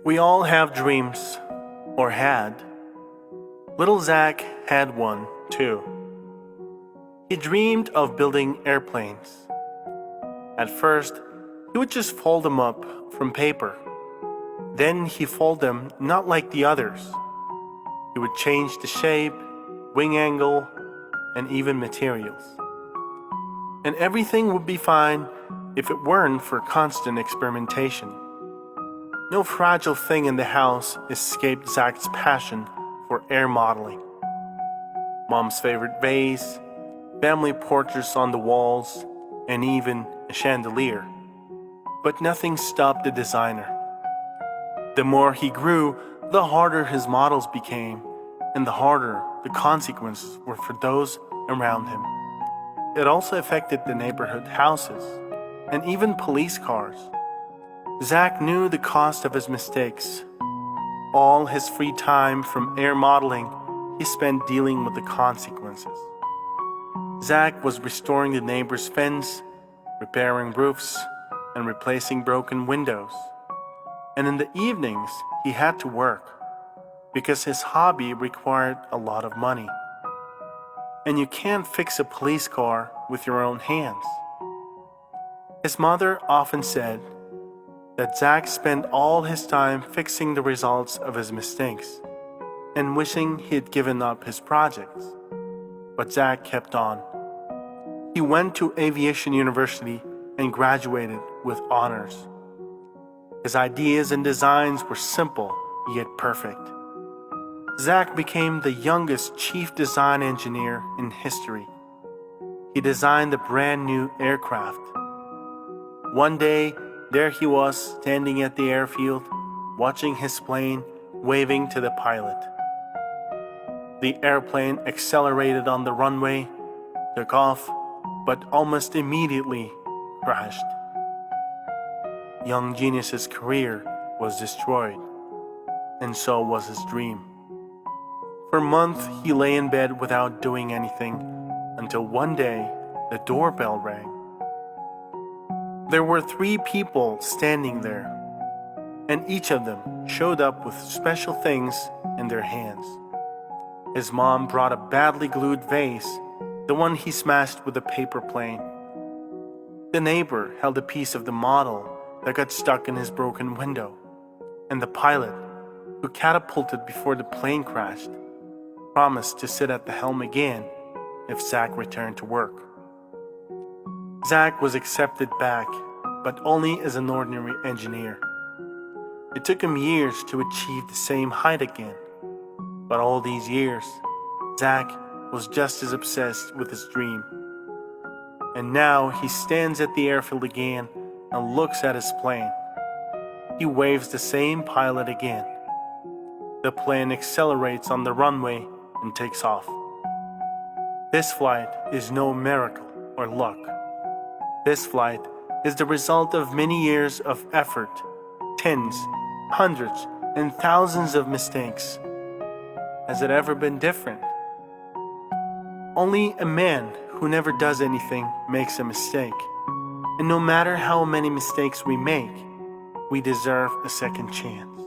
We all have dreams, or had. Little Zach had one, too. He dreamed of building airplanes. At first, he would just fold them up from paper. Then he fold them not like the others. He would change the shape, wing angle, and even materials. And everything would be fine if it weren't for constant experimentation. No fragile thing in the house escaped Zach's passion for air modeling. Mom's favorite vase, family portraits on the walls, and even a chandelier. But nothing stopped the designer. The more he grew, the harder his models became, and the harder the consequences were for those around him. It also affected the neighborhood houses, and even police cars. Zach knew the cost of his mistakes. All his free time from air modeling, he spent dealing with the consequences. Zach was restoring the neighbor's fence, repairing roofs, and replacing broken windows. And in the evenings, he had to work, because his hobby required a lot of money. And you can't fix a police car with your own hands. His mother often said that Zach spent all his time fixing the results of his mistakes and wishing he had given up his projects. But Zach kept on. He went to aviation university and graduated with honors. His ideas and designs were simple yet perfect. Zach became the youngest chief design engineer in history. He designed a brand new aircraft. One day, there he was standing at the airfield, watching his plane, waving to the pilot. The airplane accelerated on the runway, took off, but almost immediately crashed. Young genius's career was destroyed, and so was his dream. For months, he lay in bed without doing anything, until one day, the doorbell rang. There were 3 people standing there, and each of them showed up with special things in their hands. His mom brought a badly glued vase, the one he smashed with a paper plane. The neighbor held a piece of the model that got stuck in his broken window, and the pilot, who catapulted before the plane crashed, promised to sit at the helm again if Zach returned to work. Zach was accepted back, but only as an ordinary engineer. It took him years to achieve the same height again. But all these years, Zach was just as obsessed with his dream. And now he stands at the airfield again and looks at his plane. He waves the same pilot again. The plane accelerates on the runway and takes off. This flight is no miracle or luck. This flight is the result of many years of effort, tens, hundreds, and thousands of mistakes. Has it ever been different? Only a man who never does anything makes a mistake. And no matter how many mistakes we make, we deserve a second chance.